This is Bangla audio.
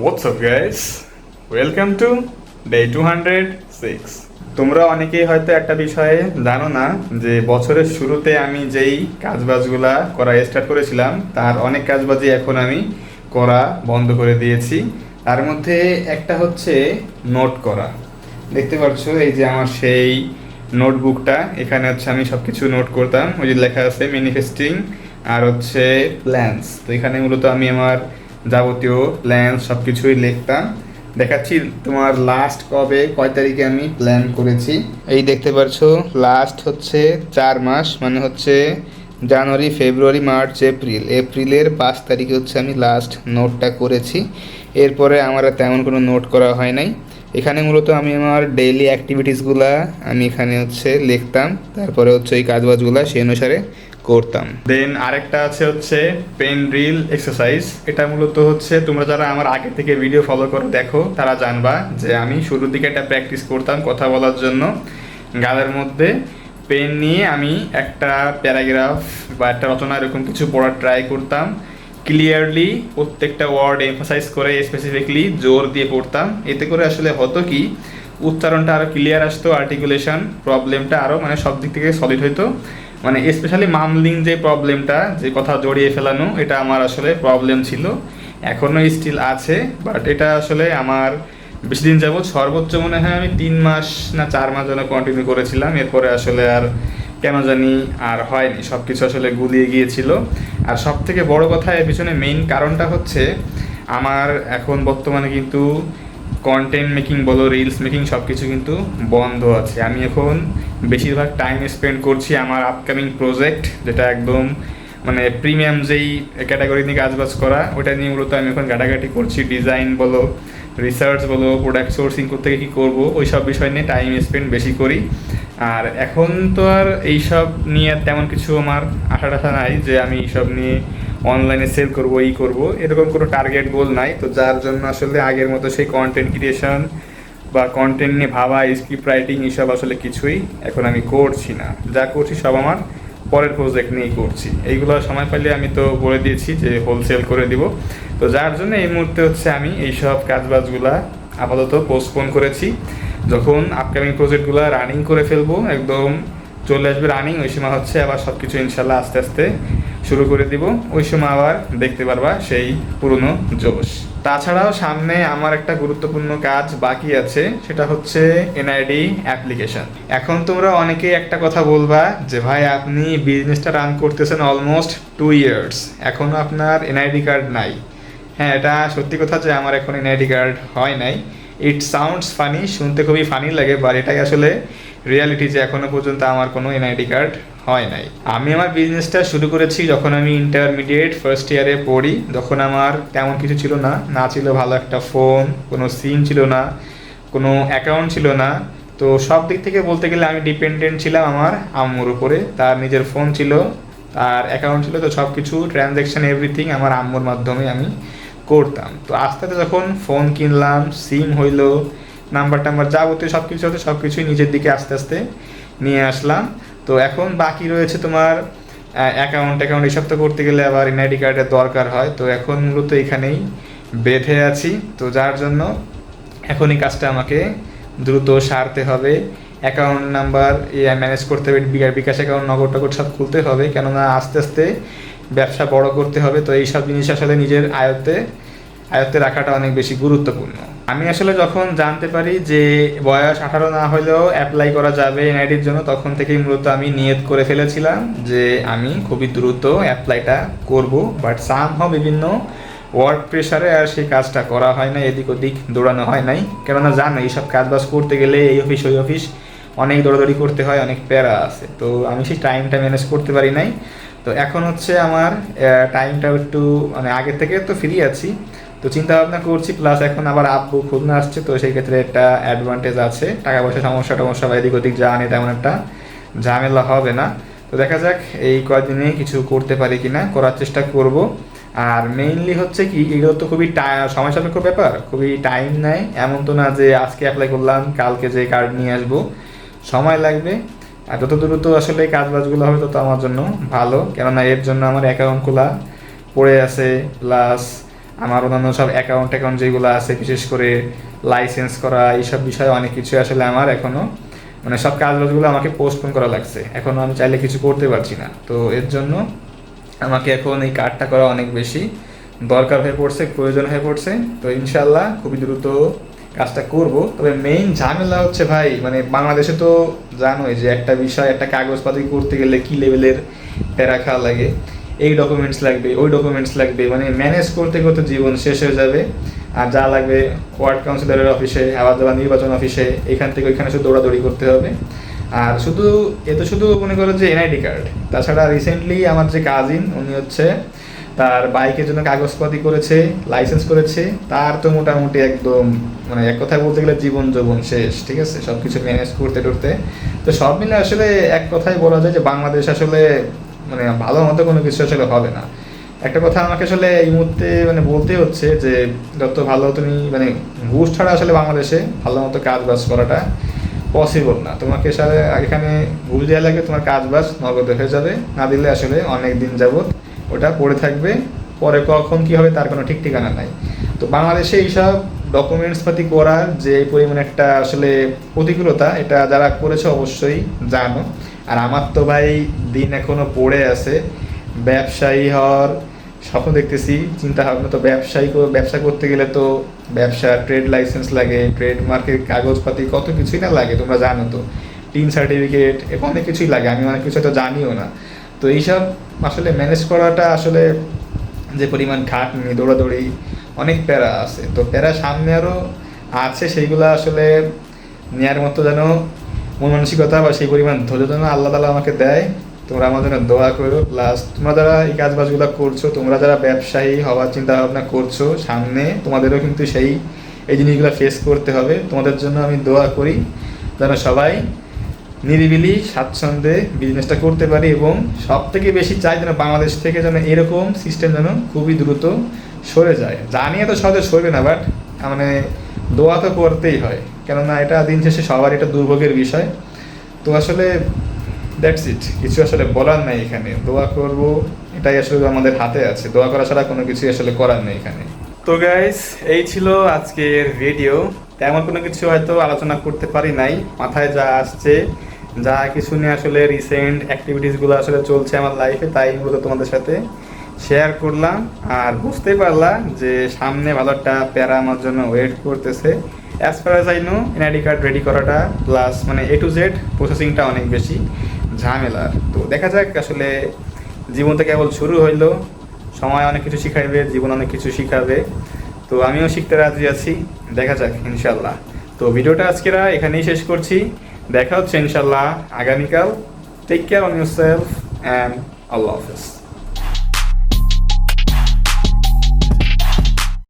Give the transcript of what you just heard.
What's up guys? Welcome to day 206. তোমরা অনেকেই হয়তো একটা বিষয়ে জানো না যে বছরের শুরুতে আমি যেই কাজবাজগুলা করা স্টার্ট করেছিলাম তার অনেক কাজবাজই এখন আমি করা বন্ধ করে দিয়েছি। তার মধ্যে একটা হচ্ছে নোট করা। দেখতে পাচ্ছ এই যে আমার সেই নোটবুকটা, এখানে হচ্ছে আমি সব কিছু নোট করতাম। ওই যে লেখা আছে ম্যানিফেস্টিং আর হচ্ছে প্ল্যানস। তো এখানে মূলত আমি আমার যাবতীয় প্ল্যান সব কিছুই লিখতাম। দেখাচ্ছি তোমার লাস্ট কয় তারিখে আমি প্ল্যান করেছি। এই দেখতে পাচ্ছ লাস্ট হচ্ছে 4 মাস, মানে হচ্ছে জানুয়ারি, ফেব্রুয়ারি, মার্চ, এপ্রিলের 5 তারিখে হচ্ছে আমি লাস্ট নোটটা করেছি। এরপরে আমার আর তেমন কোনো নোট করা হয় নাই। এখানে মূলত আমি আমার ডেইলি অ্যাক্টিভিটিসগুলা আমি এখানে হচ্ছে লিখতাম, তারপরে হচ্ছে এই কাজবাজগুলা সেই অনুসারে করতাম। দেন আরেকটা আছে হচ্ছে পেন ড্রিল এক্সারসাইজ। এটা মূলত হচ্ছে তোমরা যারা আমার আগে থেকে ভিডিও ফলো করো দেখো তারা জানবা যে আমি শুরুর দিকে একটা প্র্যাকটিস করতাম কথা বলার জন্য। গালের মধ্যে পেন নিয়ে আমি একটা প্যারাগ্রাফ বা একটা রচনা এরকম কিছু পড়ার ট্রাই করতাম। ক্লিয়ারলি প্রত্যেকটা ওয়ার্ড এমফাসাইজ করে স্পেসিফিকলি জোর দিয়ে পড়তাম। এতে করে আসলে হতো কি, উচ্চারণটা আরও ক্লিয়ার আসতো, আর্টিকুলেশন প্রবলেমটা আরও মানে সব দিক থেকে সলিড হইতো। মানে স্পেশালি মামলিং যে প্রবলেমটা, যে কথা জড়িয়ে ফেলানো, এটা আমার আসলে প্রবলেম ছিল, এখনও স্টিল আছে। বাট এটা আসলে আমার বেশি দিন যাবৎ, সর্বোচ্চ মনে হয় আমি 3 মাস না 4 মাস যেন কন্টিনিউ করেছিলাম। এরপরে আসলে আর কেন জানি আর হয়নি, সব কিছু আসলে গুলিয়ে গিয়েছিল। আর সব থেকে বড় কথা এর পিছনে মেইন কারণটা হচ্ছে আমার এখন বর্তমানে কিন্তু কন্টেন্ট মেকিং বলো, রিলস মেকিং সব কিছু কিন্তু বন্ধ আছে। আমি এখন বেশিরভাগ টাইম স্পেন্ড করছি আমার আপকামিং প্রজেক্ট, যেটা একদম মানে প্রিমিয়াম যেই ক্যাটাগরি নিয়ে কাজবাজ করা, ওটা নিয়ে মূলত আমি এখন ঘাটাঘাটি করছি। ডিজাইন বলো, রিসার্চ বলো, প্রোডাক্ট সোর্সিং করতে কী করবো, ওই সব বিষয় নিয়ে টাইম স্পেন্ড বেশি করি। আর এখন তো আর এইসব নিয়ে তেমন কিছু আমার আশা টাশা নাই যে আমি এইসব নিয়ে অনলাইনে সেল করবো, করবো, এরকম কোনো টার্গেট গোল নাই। তো যার জন্য আসলে আগের মতো সেই কন্টেন্ট ক্রিয়েশন বা কন্টেন্ট নিয়ে ভাবা, স্ক্রিপ্ট রাইটিং এইসব আসলে কিছুই এখন আমি করছি না। যা করছি সব আমার পরের প্রজেক্ট নিয়েই করছি। এইগুলো সময় পেলে আমি তো বলে দিয়েছি যে হোলসেল করে দিব। তো যার জন্য এই মুহূর্তে হচ্ছে আমি এইসব কাজবাজগুলা আপাতত পোস্টপোন করেছি। যখন আপকামিং প্রজেক্টগুলো রানিং করে ফেলবো, একদম চলে আসবে রানিং, ওই সময় হচ্ছে আবার সব কিছু ইনশাল্লাহ আস্তে আস্তে শুরু করে দিব। ওই সময় আবার দেখতে পারবা সেই পুরনো জোশ। তাছাড়াও সামনে আমার একটা গুরুত্বপূর্ণ কাজ বাকি আছে, সেটা হচ্ছে এনআইডি অ্যাপ্লিকেশন। এখন তোমরা অনেকেই একটা কথা বলবা যে ভাই আপনি বিজনেসটা রান করতেছেন অলমোস্ট 2 ইয়ার্স, এখনও আপনার এনআইডি কার্ড নাই। হ্যাঁ, এটা সত্যি কথা যে আমার এখন এনআইডি কার্ড হয় নাই। ইট সাউন্ডস ফানি, শুনতে খুবই ফানি লাগে, বাট এটাই আসলে রিয়ালিটি যে এখনও পর্যন্ত আমার কোনো এনআইডি কার্ড হয় নাই। আমি আমার বিজনেসটা শুরু করেছি যখন আমি ইন্টারমিডিয়েট ফার্স্ট ইয়ারে পড়ি। যখন আমার তেমন কিছু ছিল না, না ছিল ভালো একটা ফোন, কোনো সিম ছিল না, কোনো অ্যাকাউন্ট ছিল না। তো সব দিক থেকে বলতে গেলে আমি ডিপেন্ডেন্ট ছিলাম আমার আম্মুর উপরে। তার নিজের ফোন ছিল, তার অ্যাকাউন্ট ছিল, তো সব কিছু ট্রানজ্যাকশান এভরিথিং আমার আম্মুর মাধ্যমে আমি করতাম। তো আস্তে আস্তে যখন ফোন কিনলাম, সিম হইলো, নাম্বার টাম্বার যাবতীয় সব কিছু হতো, সব কিছুই নিজের দিকে আস্তে আস্তে নিয়ে আসলাম। তো এখন বাকি রয়েছে তোমার অ্যাকাউন্ট এসব তো করতে গেলে আবার এনআইডি কার্ডের দরকার হয়। তো এখন মূলত এখানেই বেঁধে আছি। তো যার জন্য এখন এই কাজটা আমাকে দ্রুত সারতে হবে। অ্যাকাউন্ট নাম্বার ম্যানেজ করতে হবে, বিকাশ অ্যাকাউন্ট, নগদ টগদ সব খুলতে হবে, কেননা আস্তে আস্তে ব্যবসা বড় করতে হবে। তো এইসব জিনিস আসলে নিজের আয়ত্তে রাখাটা অনেক বেশি গুরুত্বপূর্ণ। আমি আসলে যখন জানতে পারি যে বয়স 18 না হলেও অ্যাপ্লাই করা যাবে এনআইডির জন্য, তখন থেকেই মূলত আমি নিয়ত করে ফেলেছিলাম যে আমি খুবই দ্রুত অ্যাপ্লাইটা করব। বাট সামহাও বিভিন্ন ওয়ার্ক প্রেশারে আর সেই কাজটা করা হয় না, এদিক ওদিক দৌড়ানো হয় নাই। কেননা জানো এইসব কাজবাজ করতে গেলে এই অফিস ওই অফিস অনেক দৌড়াদৌড়ি করতে হয়, অনেক প্যারা আছে। তো আমি সেই টাইমটা ম্যানেজ করতে পারি নাই। তো এখন হচ্ছে আমার টাইমটাও একটু মানে আগের থেকে তো ফ্রি আছি, তো চিন্তা ভাবনা করছি। প্লাস এখন আবার আব্বু খুলনা আসছে, তো সেই ক্ষেত্রে একটা অ্যাডভান্টেজ আছে, টাকা পয়সা সমস্যা বা এদিক ওদিক যা নেই তেমন একটা ঝামেলা হবে না। তো দেখা যাক এই কয়েকদিনে কিছু করতে পারি কিনা, করার চেষ্টা করব। আর মেইনলি হচ্ছে কি, এগুলো তো খুবই সময় সাপেক্ষ ব্যাপার, খুবই টাইম নেয়। এমন তো না যে আজকে অ্যাপ্লাই করলাম কালকে যে কার্ড নিয়ে আসবো, সময় লাগবে। আর যত দ্রুত আসলে এই কাজবাজগুলো হবে তত আমার জন্য ভালো, কেননা এর জন্য আমার অ্যাকাউন্ট খোলা পড়ে আছে, প্লাস আমার অন্যান্য সব অ্যাকাউন্ট যেগুলো আছে, বিশেষ করে লাইসেন্স করা, এইসব বিষয়ে অনেক কিছু আসলে আমার এখনও মানে সব কাজগুলো আমাকে পোস্টপোন করা লাগছে, এখনও আমি চাইলে কিছু করতে পারছি না। তো এর জন্য আমাকে এখন এই কার্ডটা করা অনেক বেশি দরকার হয়ে পড়ছে, প্রয়োজন হয়ে পড়ছে। তো ইনশাল্লাহ খুবই দ্রুত কাজটা করব। তবে মেইন ঝামেলা হচ্ছে ভাই, মানে বাংলাদেশে তো জানোই যে একটা বিষয়, একটা কাগজপাতি করতে গেলে কি লেভেলের প্যারা খাওয়া লাগে। এই ডকুমেন্টস লাগবে, ওই ডকুমেন্টস লাগবে, মানে ম্যানেজ করতে করতে জীবন শেষ হয়ে যাবে। আর যা লাগবে ওয়ার্ড কাউন্সিলরের অফিসে, আবার যাওয়া নির্বাচন অফিসে, এখান থেকে ওইখানে শুধু দৌড়াদৌড়ি করতে হবে। আর শুধু শুধু মনে করো যে এনআইডি কার্ড, তাছাড়া রিসেন্টলি আমার যে কাজিন, উনি হচ্ছে তার বাইকের জন্য কাগজপাতি করেছে, লাইসেন্স করেছে, তার তো মোটামুটি একদম মানে এক কথায় বলতে গেলে জীবন যৌবন শেষ, ঠিক আছে, সব কিছু ম্যানেজ করতে করতে। তো সব মিলে আসলে এক কথায় বলা যায় যে বাংলাদেশ আসলে মানে ভালো মতো কোনো কিছু আসলে হবে না। একটা কথা আমাকে আসলে এই মুহূর্তে মানে বলতে হচ্ছে যে যত ভালো তুমি মানে ঘুষ ছাড়া আসলে বাংলাদেশে ভালো মতো কাজ বাজ করাটা পসিবল না। তোমাকে আসলে এখানে ঘুষ দেওয়া লাগবে, তোমার কাজ বাজ নগদে হয়ে যাবে, না দিলে আসলে অনেক দিন যাবত ওটা পড়ে থাকবে, পরে কখন কী হবে তার কোনো ঠিক ঠিকানা নাই। তো বাংলাদেশে এইসব ডকুমেন্টস পাতি করার যে পরিমাণ একটা আসলে প্রতিকূলতা, এটা যারা করেছে অবশ্যই জানো। আর আমার তো ভাই দিন এখনও পড়ে আছে, ব্যবসায়ী হওয়ার স্বপ্ন দেখতেছি, চিন্তা ভাবনা। তো ব্যবসা করতে গেলে তো ব্যবসা ট্রেড লাইসেন্স লাগে, ট্রেডমার্কের কাগজপাতি কত কিছুই না লাগে, তোমরা জানো তো, টিন সার্টিফিকেট, অনেক কিছুই লাগে, আমি অনেক কিছু তো জানিও না। তো এইসব আসলে ম্যানেজ করাটা আসলে যে পরিমাণ খাটনি, দৌড়াদৌড়ি, অনেক প্যারা আছে। তো প্যারা সামনে আরও আছে, সেইগুলো আসলে নেওয়ার মতো যেন মন মানসিকতা বা সেই পরিমাণ ধৈর্য যেন আল্লাহ তাআলা আমাকে দেয়। তোমরা আমার জন্য দোয়া করো। প্লাস তোমরা যারা এই কাজবাজগুলো করছো, তোমরা যারা ব্যবসায়ী হওয়ার চিন্তা ভাবনা করছো, সামনে তোমাদেরও কিন্তু এই জিনিসগুলো ফেস করতে হবে। তোমাদের জন্য আমি দোয়া করি যেন সবাই নিরিবিলি স্বাচ্ছন্দ্যে বিজনেসটা করতে পারি, এবং সব থেকে বেশি চাই যেন বাংলাদেশ থেকে যেন এরকম সিস্টেম যেন খুবই দ্রুত সরে যায়। জানিয়ে তো সহজে সরবে না, বাট মানে দোয়া তো করতেই হয়, কেননা এটা দিন শেষে সবার এটা দুর্ভোগের বিষয়। তো আসলে দ্যাটস ইট, কিছু আসলে বলার নাই এখানে, দোয়া করব, এটাই আসলে আমাদের হাতে আছে, দোয়া করা ছাড়া কোনো কিছু আসলে করার নেই এখানে। তো গাইস, এই ছিল আজকের ভিডিও। তেমন কোনো কিছু হয়তো আলোচনা করতে পারি নাই, মাথায় যা আসছে, যা কিছু নিয়ে আসলে রিসেন্ট অ্যাক্টিভিটিসগুলো আসলে চলছে আমার লাইফে, তাই মূলত তোমাদের সাথে শেয়ার করলাম। আর বুঝতেই পারলাম যে সামনে ভালো একটা প্যারা আমার জন্য ওয়েট করতেছে। As far as I know, NID card ready করাটা প্লাস মানে A to Z প্রসেসিংটা অনেক বেশি ঝামেলার। তো দেখা যাক, আসলে জীবনটা কেবল শুরু হইলো, সময় অনেক কিছু শিখাইবে, জীবন অনেক কিছু শিখাবে। তো আমিও শিখতে রাজি আছি, দেখা যাক ইনশাল্লাহ। তো ভিডিওটা আজকেরা এখানেই শেষ করছি, দেখা হচ্ছে ইনশাল্লাহ আগামীকাল। Take care on yourself and আল্লাহ হাফেজ।